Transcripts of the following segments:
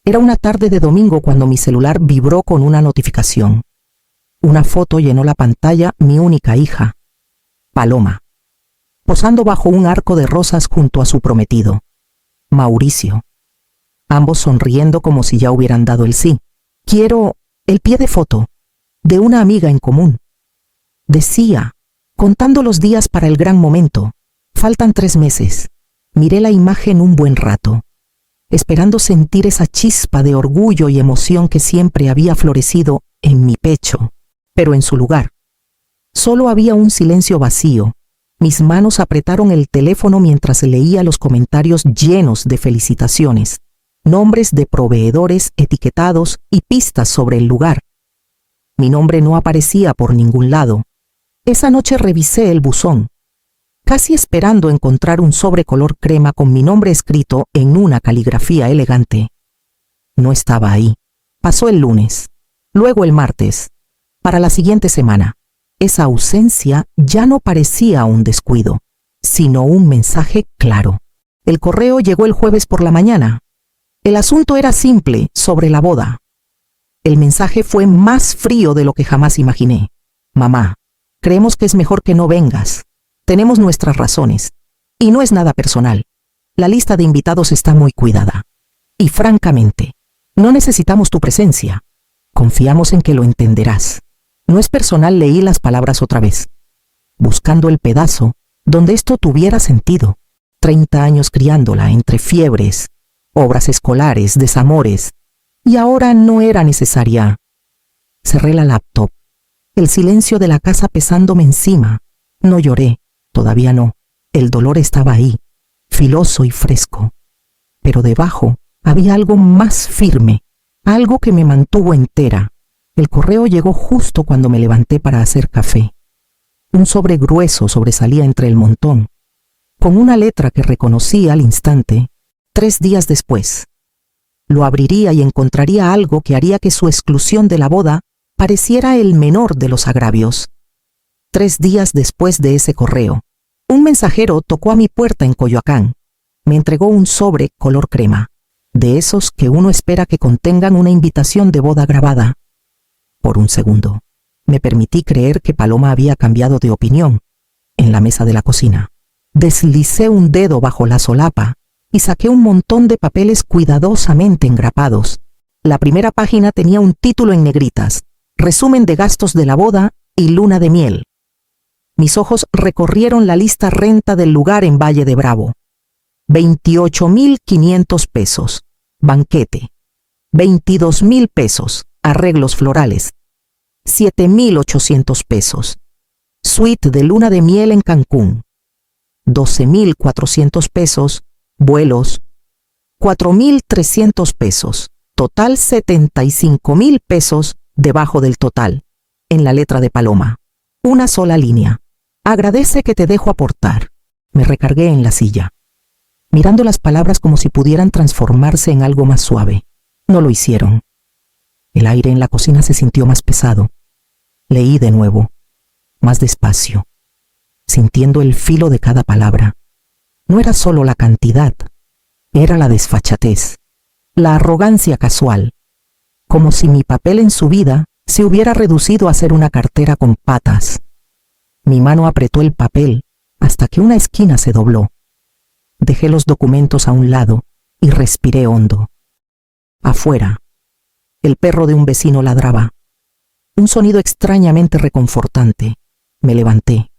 Era una tarde de domingo cuando mi celular vibró con una notificación. Una foto llenó la pantalla, mi única hija, Paloma, posando bajo un arco de rosas junto a su prometido, Mauricio. Ambos sonriendo como si ya hubieran dado el sí. Quiero el pie de foto de una amiga en común. Decía, contando los días para el gran momento. Faltan 3 meses. Miré la imagen un buen rato, esperando sentir esa chispa de orgullo y emoción que siempre había florecido en mi pecho, pero en su lugar solo había un silencio vacío. Mis manos apretaron el teléfono mientras leía los comentarios llenos de felicitaciones, nombres de proveedores etiquetados y pistas sobre el lugar. Mi nombre no aparecía por ningún lado. Esa noche revisé el buzón, casi esperando encontrar un sobre color crema con mi nombre escrito en una caligrafía elegante. No estaba ahí. Pasó el lunes, luego el martes. Para la siguiente semana, esa ausencia ya no parecía un descuido, sino un mensaje claro. El correo llegó el jueves por la mañana. El asunto era simple, sobre la boda. El mensaje fue más frío de lo que jamás imaginé. Mamá, creemos que es mejor que no vengas. Tenemos nuestras razones. Y no es nada personal. La lista de invitados está muy cuidada. Y francamente, no necesitamos tu presencia. Confiamos en que lo entenderás. No es personal, leí las palabras otra vez, buscando el pedazo donde esto tuviera sentido. 30 años criándola entre fiebres, obras escolares, desamores, y ahora no era necesaria. Cerré la laptop, el silencio de la casa pesándome encima. No lloré, todavía no. El dolor estaba ahí, filoso y fresco. Pero debajo había algo más firme, algo que me mantuvo entera. El correo llegó justo cuando me levanté para hacer café. Un sobre grueso sobresalía entre el montón, con una letra que reconocí al instante, 3 días después. Lo abriría y encontraría algo que haría que su exclusión de la boda pareciera el menor de los agravios. 3 días después de ese correo, un mensajero tocó a mi puerta en Coyoacán. Me entregó un sobre color crema, de esos que uno espera que contengan una invitación de boda grabada. Por un segundo, me permití creer que Paloma había cambiado de opinión. En la mesa de la cocina, deslicé un dedo bajo la solapa y saqué un montón de papeles cuidadosamente engrapados. La primera página tenía un título en negritas: resumen de gastos de la boda y luna de miel. Mis ojos recorrieron la lista: renta del lugar en Valle de Bravo, 28,500 pesos. Banquete, 22,000 pesos. Arreglos florales, 7,800 pesos. Suite de luna de miel en Cancún, 12,400 pesos. Vuelos, 4,300 pesos. Total 75,000 pesos debajo del total. En la letra de Paloma, una sola línea: agradece que te dejo aportar. Me recargué en la silla, mirando las palabras como si pudieran transformarse en algo más suave. No lo hicieron. El aire en la cocina se sintió más pesado. Leí de nuevo, más despacio, sintiendo el filo de cada palabra. No era solo la cantidad, era la desfachatez, la arrogancia casual, como si mi papel en su vida se hubiera reducido a ser una cartera con patas. Mi mano apretó el papel hasta que una esquina se dobló. Dejé los documentos a un lado y respiré hondo. Afuera, el perro de un vecino ladraba. Un sonido extrañamente reconfortante. Me levanté.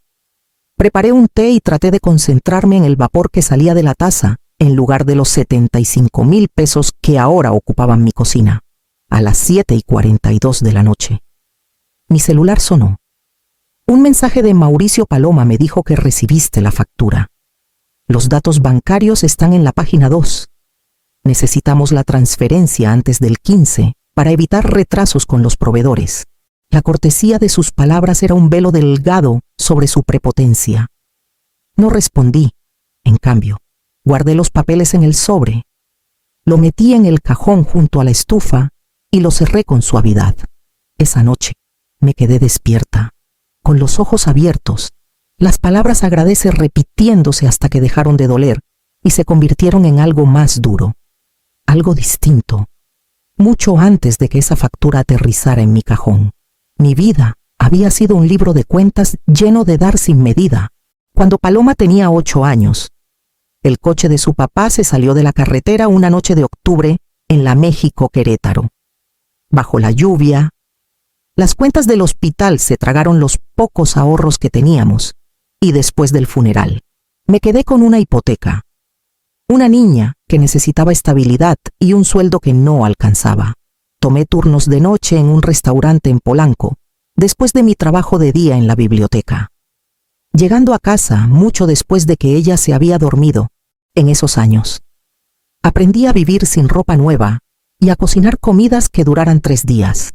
Preparé un té y traté de concentrarme en el vapor que salía de la taza, en lugar de los 75,000 pesos que ahora ocupaban mi cocina. A las 7:42 de la noche. Mi celular sonó. Un mensaje de Mauricio Paloma me dijo que recibiste la factura. Los datos bancarios están en la página 2. Necesitamos la transferencia antes del 15 para evitar retrasos con los proveedores. La cortesía de sus palabras era un velo delgado sobre su prepotencia. No respondí. En cambio, guardé los papeles en el sobre. Lo metí en el cajón junto a la estufa y lo cerré con suavidad. Esa noche me quedé despierta, con los ojos abiertos. Las palabras agradece repitiéndose hasta que dejaron de doler y se convirtieron en algo más duro, algo distinto, mucho antes de que esa factura aterrizara en mi cajón. Mi vida había sido un libro de cuentas lleno de dar sin medida. Cuando Paloma tenía 8 años, el coche de su papá se salió de la carretera una noche de octubre en la México-Querétaro. Bajo la lluvia, las cuentas del hospital se tragaron los pocos ahorros que teníamos, y después del funeral, me quedé con una hipoteca. Una niña que necesitaba estabilidad y un sueldo que no alcanzaba. Tomé turnos de noche en un restaurante en Polanco, después de mi trabajo de día en la biblioteca. Llegando a casa mucho después de que ella se había dormido, en esos años, aprendí a vivir sin ropa nueva y a cocinar comidas que duraran 3 días.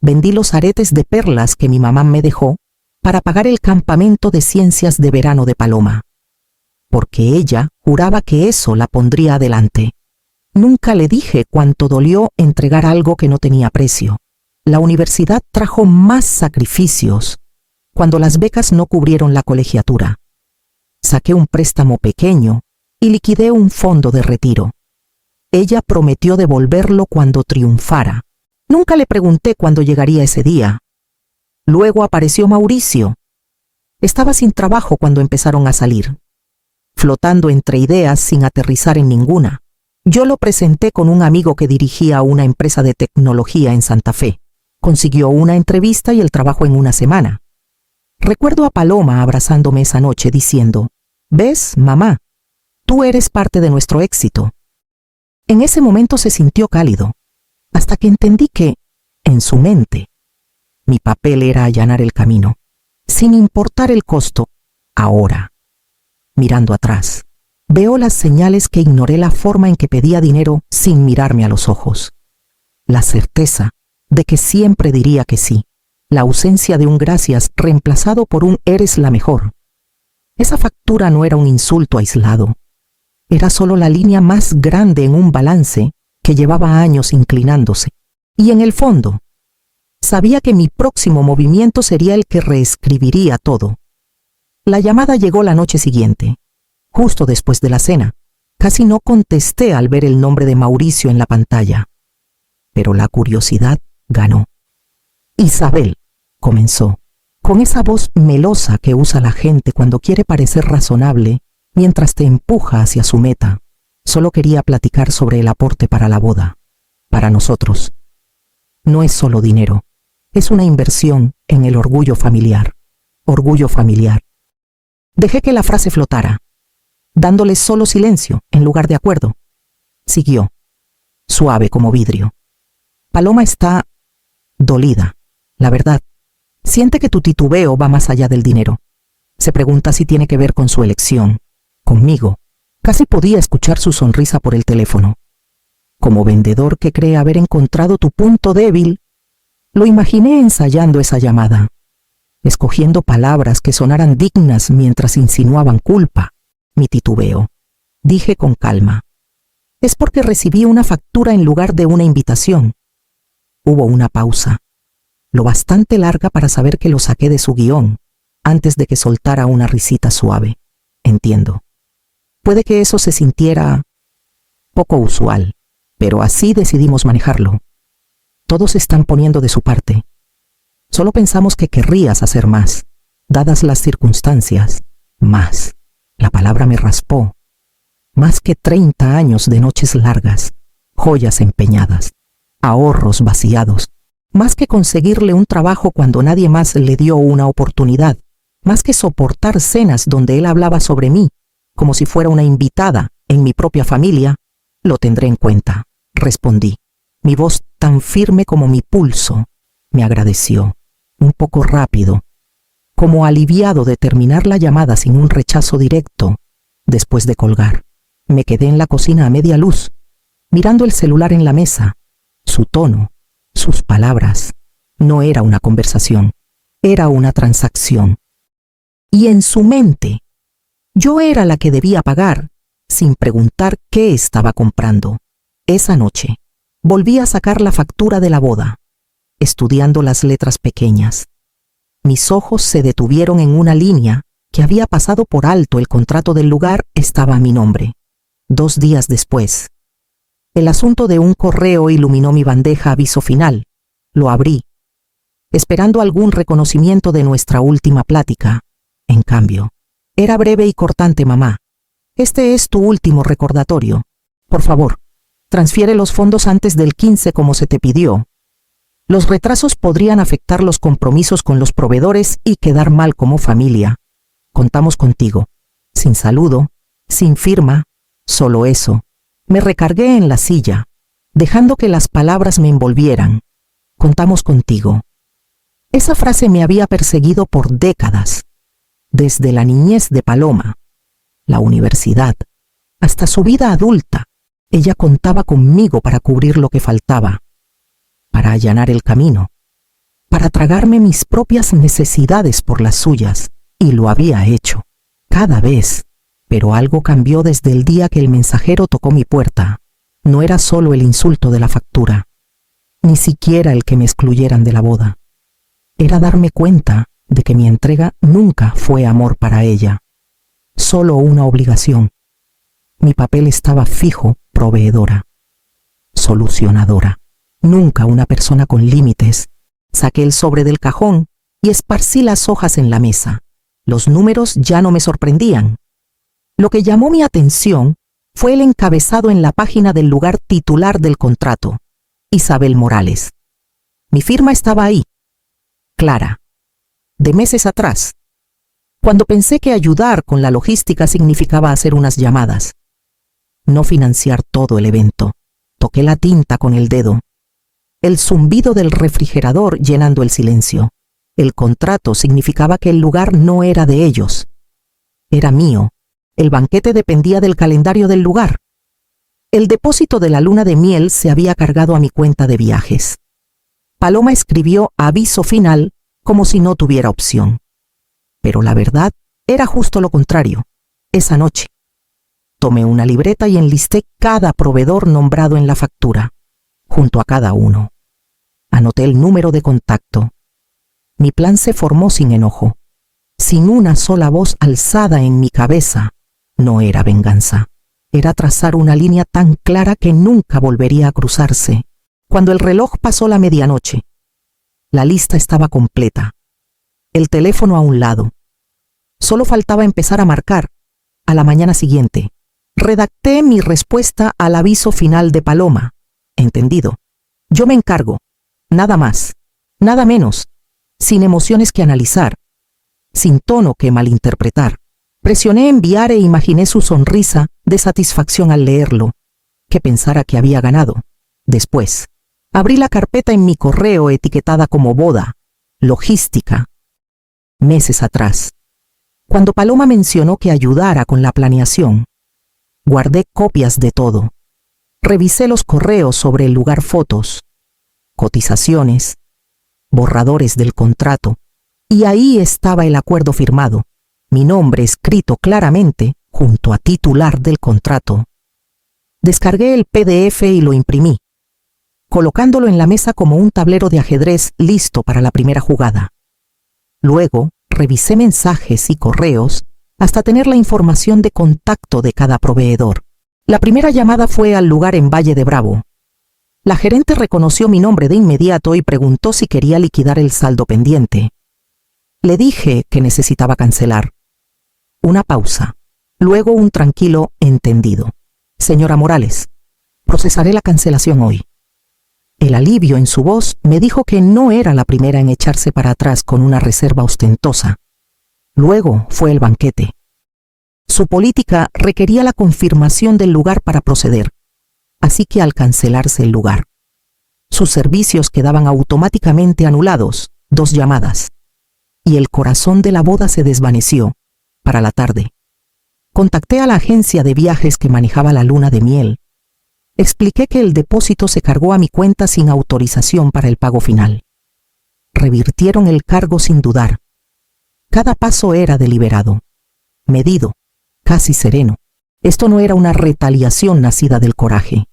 Vendí los aretes de perlas que mi mamá me dejó para pagar el campamento de ciencias de verano de Paloma, porque ella juraba que eso la pondría adelante. Nunca le dije cuánto dolió entregar algo que no tenía precio. La universidad trajo más sacrificios cuando las becas no cubrieron la colegiatura. Saqué un préstamo pequeño y liquidé un fondo de retiro. Ella prometió devolverlo cuando triunfara. Nunca le pregunté cuándo llegaría ese día. Luego apareció Mauricio. Estaba sin trabajo cuando empezaron a salir, flotando entre ideas sin aterrizar en ninguna. Yo lo presenté con un amigo que dirigía una empresa de tecnología en Santa Fe. Consiguió una entrevista y el trabajo en una semana. Recuerdo a Paloma abrazándome esa noche diciendo: «¿Ves, mamá? Tú eres parte de nuestro éxito». En ese momento se sintió cálido, hasta que entendí que, en su mente, mi papel era allanar el camino, sin importar el costo. Ahora, mirando atrás, veo las señales que ignoré la forma en que pedía dinero sin mirarme a los ojos. La certeza de que siempre diría que sí. La ausencia de un gracias reemplazado por un eres la mejor. Esa factura no era un insulto aislado. Era solo la línea más grande en un balance que llevaba años inclinándose. Y en el fondo, sabía que mi próximo movimiento sería el que reescribiría todo. La llamada llegó la noche siguiente, justo después de la cena. Casi no contesté al ver el nombre de Mauricio en la pantalla. Pero la curiosidad ganó. «Isabel», comenzó, con esa voz melosa que usa la gente cuando quiere parecer razonable mientras te empuja hacia su meta. Solo quería platicar sobre el aporte para la boda. Para nosotros, no es solo dinero, es una inversión en el orgullo familiar. Orgullo familiar. Dejé que la frase flotara, dándole solo silencio en lugar de acuerdo. Siguió, suave como vidrio. «Paloma está dolida, la verdad. Siente que tu titubeo va más allá del dinero. Se pregunta si tiene que ver con su elección, conmigo». Casi podía escuchar su sonrisa por el teléfono. Como vendedor que cree haber encontrado tu punto débil, lo imaginé ensayando esa llamada, escogiendo palabras que sonaran dignas mientras insinuaban culpa. Mi titubeo. Dije con calma: «Es porque recibí una factura en lugar de una invitación». Hubo una pausa, lo bastante larga para saber que lo saqué de su guión, antes de que soltara una risita suave. «Entiendo. Puede que eso se sintiera poco usual, pero así decidimos manejarlo. Todos están poniendo de su parte. Solo pensamos que querrías hacer más, dadas las circunstancias. Más». La palabra me raspó. Más que 30 años de noches largas, joyas empeñadas, ahorros vaciados. Más que conseguirle un trabajo cuando nadie más le dio una oportunidad. Más que soportar cenas donde él hablaba sobre mí, como si fuera una invitada en mi propia familia. «Lo tendré en cuenta», respondí, mi voz tan firme como mi pulso. Me agradeció, un poco rápido, como aliviado de terminar la llamada sin un rechazo directo. Después de colgar, me quedé en la cocina a media luz, mirando el celular en la mesa. Su tono, sus palabras, no era una conversación, era una transacción. Y en su mente, yo era la que debía pagar, sin preguntar qué estaba comprando. Esa noche, volví a sacar la factura de la boda, estudiando las letras pequeñas. Mis ojos se detuvieron en una línea que había pasado por alto. El contrato del lugar estaba a mi nombre. 2 días después, El asunto de un correo iluminó mi bandeja aviso final. Lo abrí, esperando algún reconocimiento de nuestra última plática. En cambio, era breve y cortante: mamá, este es tu último recordatorio. Por favor, transfiere los fondos antes del 15 como se te pidió. Los retrasos podrían afectar los compromisos con los proveedores y quedar mal como familia. Contamos contigo. Sin saludo, sin firma, solo eso. Me recargué en la silla, dejando que las palabras me envolvieran. Contamos contigo. Esa frase me había perseguido por décadas, desde la niñez de Paloma, la universidad, hasta su vida adulta. Ella contaba conmigo para cubrir lo que faltaba, para allanar el camino, para tragarme mis propias necesidades por las suyas, y lo había hecho, cada vez. Pero algo cambió desde el día que el mensajero tocó mi puerta. No era solo el insulto de la factura, ni siquiera el que me excluyeran de la boda. Era darme cuenta de que mi entrega nunca fue amor para ella, solo una obligación. Mi papel estaba fijo: proveedora, solucionadora, nunca una persona con límites. Saqué el sobre del cajón y esparcí las hojas en la mesa. Los números ya no me sorprendían. Lo que llamó mi atención fue el encabezado en la página del lugar titular del contrato: Isabel Morales. Mi firma estaba ahí, clara, de meses atrás, cuando pensé que ayudar con la logística significaba hacer unas llamadas, no financiar todo el evento. Toqué la tinta con el dedo. El zumbido del refrigerador llenando el silencio. El contrato significaba que el lugar no era de ellos, era mío. El banquete dependía del calendario del lugar. El depósito de la luna de miel se había cargado a mi cuenta de viajes. Paloma escribió aviso final como si no tuviera opción. Pero la verdad era justo lo contrario. Esa noche, tomé una libreta y enlisté cada proveedor nombrado en la factura, junto a cada uno. Anoté el número de contacto. Mi plan se formó sin enojo, sin una sola voz alzada en mi cabeza. No era venganza, era trazar una línea tan clara que nunca volvería a cruzarse. Cuando el reloj pasó la medianoche, la lista estaba completa, el teléfono a un lado. Solo faltaba empezar a marcar. A la mañana siguiente, redacté mi respuesta al aviso final de Paloma. Entendido. Yo me encargo. Nada más, nada menos, sin emociones que analizar, sin tono que malinterpretar. Presioné enviar e imaginé su sonrisa de satisfacción al leerlo, que pensara que había ganado. Después, abrí la carpeta en mi correo etiquetada como boda, logística. Meses atrás, cuando Paloma mencionó que ayudara con la planeación, guardé copias de todo. Revisé los correos sobre el lugar, fotos, cotizaciones, borradores del contrato, y ahí estaba el acuerdo firmado. Mi nombre escrito claramente junto a titular del contrato. Descargué el PDF y lo imprimí, colocándolo en la mesa como un tablero de ajedrez listo para la primera jugada. Luego, revisé mensajes y correos hasta tener la información de contacto de cada proveedor. La primera llamada fue al lugar en Valle de Bravo. La gerente reconoció mi nombre de inmediato y preguntó si quería liquidar el saldo pendiente. Le dije que necesitaba cancelar. Una pausa. Luego un tranquilo entendido. Señora Morales, procesaré la cancelación hoy. El alivio en su voz me dijo que no era la primera en echarse para atrás con una reserva ostentosa. Luego fue el banquete. Su política requería la confirmación del lugar para proceder, así que al cancelarse el lugar, sus servicios quedaban automáticamente anulados. 2 llamadas. Y el corazón de la boda se desvaneció. Para la tarde, contacté a la agencia de viajes que manejaba la luna de miel. Expliqué que el depósito se cargó a mi cuenta sin autorización para el pago final. Revirtieron el cargo sin dudar. Cada paso era deliberado, medido, casi sereno. Esto no era una retaliación nacida del coraje.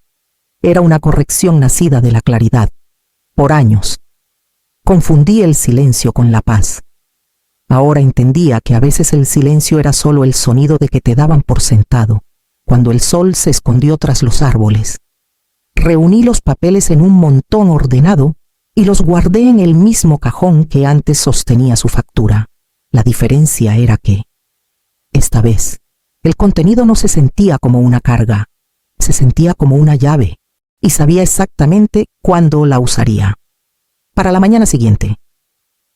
Era una corrección nacida de la claridad. Por años, confundí el silencio con la paz. Ahora entendía que a veces el silencio era solo el sonido de que te daban por sentado, cuando el sol se escondió tras los árboles. Reuní los papeles en un montón ordenado y los guardé en el mismo cajón que antes sostenía su factura. La diferencia era que, esta vez, el contenido no se sentía como una carga, se sentía como una llave, y sabía exactamente cuándo la usaría. Para la mañana siguiente,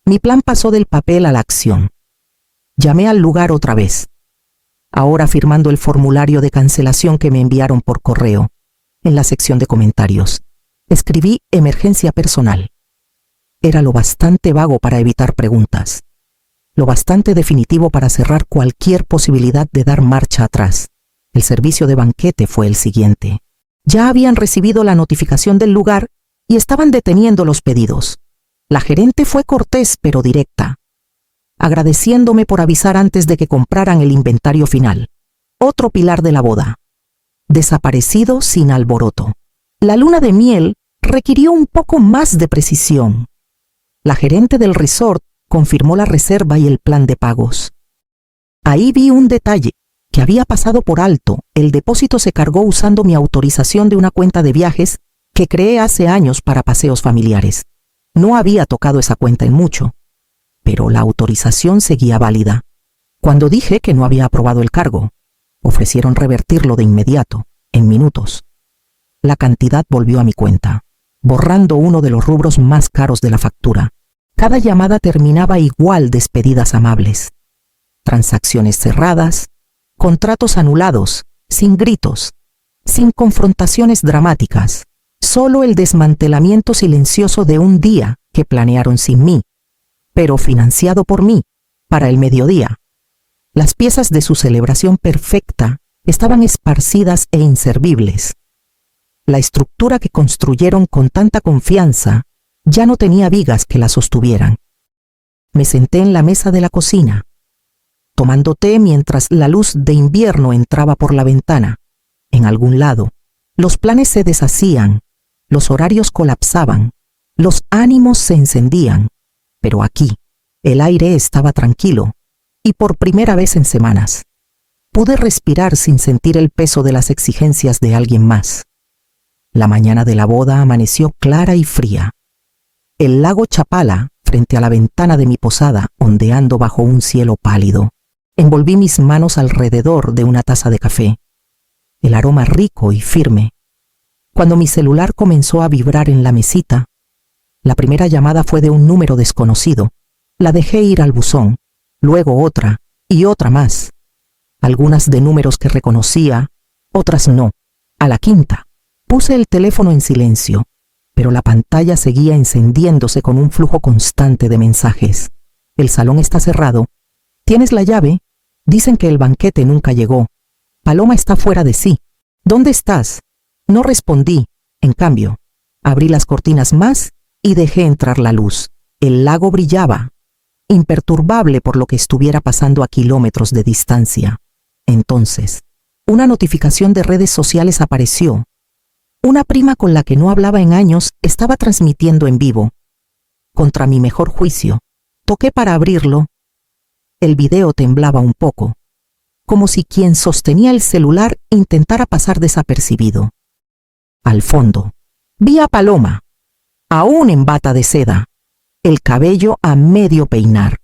mi plan pasó del papel a la acción. Llamé al lugar otra vez, ahora firmando el formulario de cancelación que me enviaron por correo. En la sección de comentarios, escribí emergencia personal. Era lo bastante vago para evitar preguntas, lo bastante definitivo para cerrar cualquier posibilidad de dar marcha atrás. El servicio de banquete fue el siguiente. Ya habían recibido la notificación del lugar y estaban deteniendo los pedidos. La gerente fue cortés pero directa, agradeciéndome por avisar antes de que compraran el inventario final. Otro pilar de la boda. Desaparecido sin alboroto. La luna de miel requirió un poco más de precisión. La gerente del resort confirmó la reserva y el plan de pagos. Ahí vi un detalle que había pasado por alto. El depósito se cargó usando mi autorización de una cuenta de viajes que creé hace años para paseos familiares. No había tocado esa cuenta en mucho, pero la autorización seguía válida. Cuando dije que no había aprobado el cargo, ofrecieron revertirlo de inmediato, en minutos. La cantidad volvió a mi cuenta, borrando uno de los rubros más caros de la factura. Cada llamada terminaba igual: despedidas amables, transacciones cerradas, contratos anulados, sin gritos, sin confrontaciones dramáticas, solo el desmantelamiento silencioso de un día que planearon sin mí, pero financiado por mí, para el mediodía. Las piezas de su celebración perfecta estaban esparcidas e inservibles. La estructura que construyeron con tanta confianza ya no tenía vigas que la sostuvieran. Me senté en la mesa de la cocina, tomando té mientras la luz de invierno entraba por la ventana. En algún lado, los planes se deshacían, los horarios colapsaban, los ánimos se encendían, pero aquí, el aire estaba tranquilo, y por primera vez en semanas, pude respirar sin sentir el peso de las exigencias de alguien más. La mañana de la boda amaneció clara y fría. El lago Chapala, frente a la ventana de mi posada, ondeando bajo un cielo pálido. Envolví mis manos alrededor de una taza de café. El aroma rico y firme. Cuando mi celular comenzó a vibrar en la mesita, la primera llamada fue de un número desconocido. La dejé ir al buzón, luego otra y otra más. Algunas de números que reconocía, otras no. A la quinta, puse el teléfono en silencio, pero la pantalla seguía encendiéndose con un flujo constante de mensajes. El salón está cerrado. ¿Tienes la llave? Dicen que el banquete nunca llegó. Paloma está fuera de sí. ¿Dónde estás? No respondí. En cambio, abrí las cortinas más y dejé entrar la luz. El lago brillaba, imperturbable por lo que estuviera pasando a kilómetros de distancia. Entonces, una notificación de redes sociales apareció. Una prima con la que no hablaba en años estaba transmitiendo en vivo. Contra mi mejor juicio, toqué para abrirlo. El video temblaba un poco, como si quien sostenía el celular intentara pasar desapercibido. Al fondo, vi a Paloma, aún en bata de seda, el cabello a medio peinar,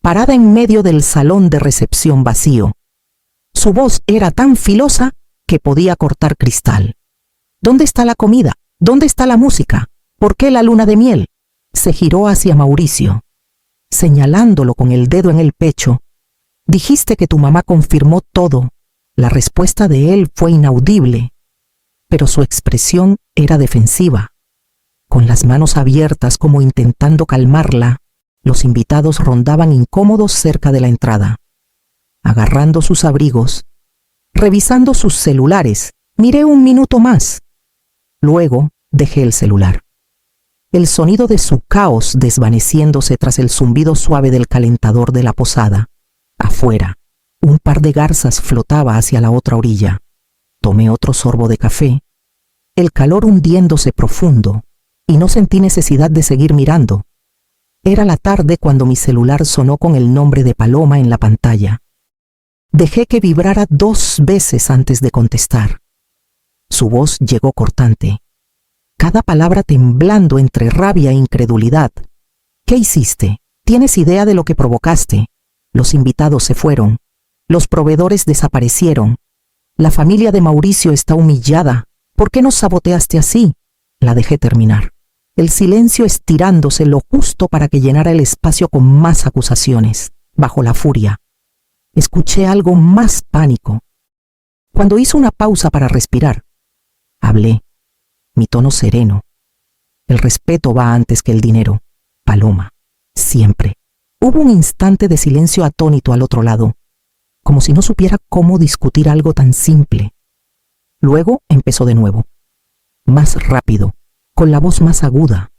parada en medio del salón de recepción vacío. Su voz era tan filosa que podía cortar cristal. ¿Dónde está la comida? ¿Dónde está la música? ¿Por qué la luna de miel? Se giró hacia Mauricio, señalándolo con el dedo en el pecho. Dijiste que tu mamá confirmó todo. La respuesta de él fue inaudible, pero su expresión era defensiva. Con las manos abiertas como intentando calmarla, los invitados rondaban incómodos cerca de la entrada. Agarrando sus abrigos, revisando sus celulares, miré un minuto más. Luego dejé el celular. El sonido de su caos desvaneciéndose tras el zumbido suave del calentador de la posada. Afuera, un par de garzas flotaba hacia la otra orilla. Tomé otro sorbo de café, el calor hundiéndose profundo, y no sentí necesidad de seguir mirando. Era la tarde cuando mi celular sonó con el nombre de Paloma en la pantalla. Dejé que vibrara 2 veces antes de contestar. Su voz llegó cortante. cada palabra temblando entre rabia e incredulidad. ¿Qué hiciste? ¿Tienes idea de lo que provocaste? Los invitados se fueron. Los proveedores desaparecieron. La familia de Mauricio está humillada. ¿Por qué nos saboteaste así? La dejé terminar. El silencio estirándose lo justo para que llenara el espacio con más acusaciones. Bajo la furia, escuché algo más pánico. Cuando hizo una pausa para respirar, hablé, mi tono sereno. El respeto va antes que el dinero, Paloma, siempre. Hubo un instante de silencio atónito al otro lado, como si no supiera cómo discutir algo tan simple. Luego empezó de nuevo, más rápido, con la voz más aguda.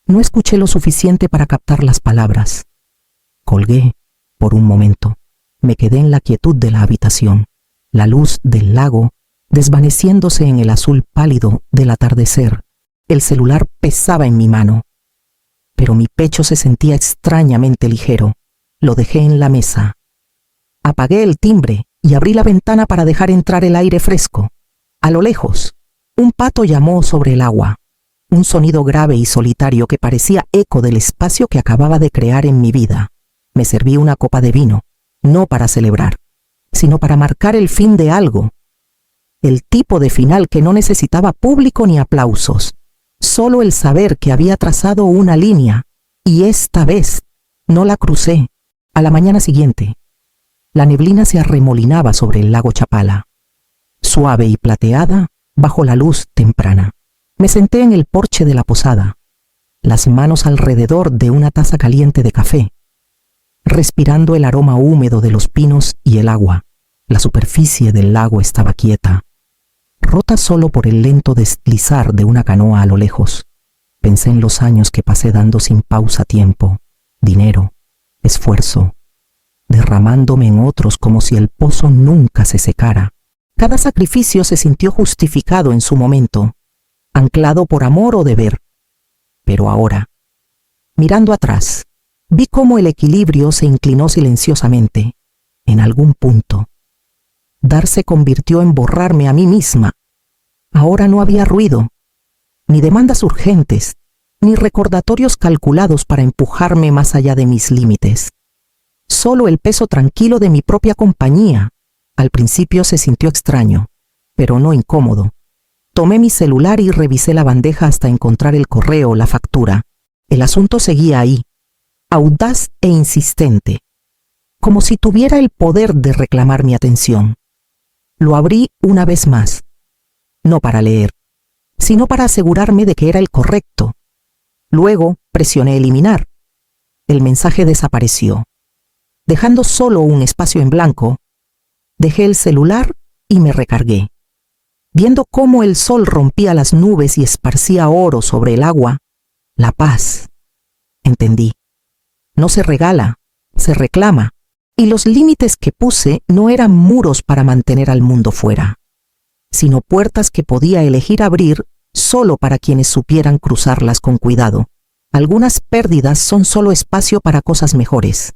No escuché lo suficiente para captar las palabras. Colgué por un momento. Me quedé en la quietud de la habitación, la luz del lago desvaneciéndose en el azul pálido del atardecer. El celular pesaba en mi mano, pero mi pecho se sentía extrañamente ligero. Lo dejé en la mesa. Apagué el timbre y abrí la ventana para dejar entrar el aire fresco. A lo lejos, un pato llamó sobre el agua, un sonido grave y solitario que parecía eco del espacio que acababa de crear en mi vida. Me serví una copa de vino, no para celebrar, sino para marcar el fin de algo. El tipo de final que no necesitaba público ni aplausos, solo el saber que había trazado una línea, y esta vez no la crucé. A la mañana siguiente, la neblina se arremolinaba sobre el lago Chapala, suave y plateada bajo la luz temprana. Me senté en el porche de la posada, las manos alrededor de una taza caliente de café, respirando el aroma húmedo de los pinos y el agua. La superficie del lago estaba quieta, rota solo por el lento deslizar de una canoa a lo lejos. Pensé en los años que pasé dando sin pausa tiempo, dinero, esfuerzo, derramándome en otros como si el pozo nunca se secara. Cada sacrificio se sintió justificado en su momento, anclado por amor o deber. Pero ahora, mirando atrás, vi cómo el equilibrio se inclinó silenciosamente, en algún punto. Dar se convirtió en borrarme a mí misma. Ahora no había ruido, ni demandas urgentes, ni recordatorios calculados para empujarme más allá de mis límites. Solo el peso tranquilo de mi propia compañía. Al principio se sintió extraño, pero no incómodo. Tomé mi celular y revisé la bandeja hasta encontrar el correo, la factura. El asunto seguía ahí, audaz e insistente, como si tuviera el poder de reclamar mi atención. Lo abrí una vez más, no para leer, sino para asegurarme de que era el correcto. Luego presioné eliminar. El mensaje desapareció. Dejando solo un espacio en blanco, dejé el celular y me recargué. Viendo cómo el sol rompía las nubes y esparcía oro sobre el agua, la paz. Entendí. No se regala, se reclama. Y los límites que puse no eran muros para mantener al mundo fuera, sino puertas que podía elegir abrir solo para quienes supieran cruzarlas con cuidado. Algunas pérdidas son solo espacio para cosas mejores.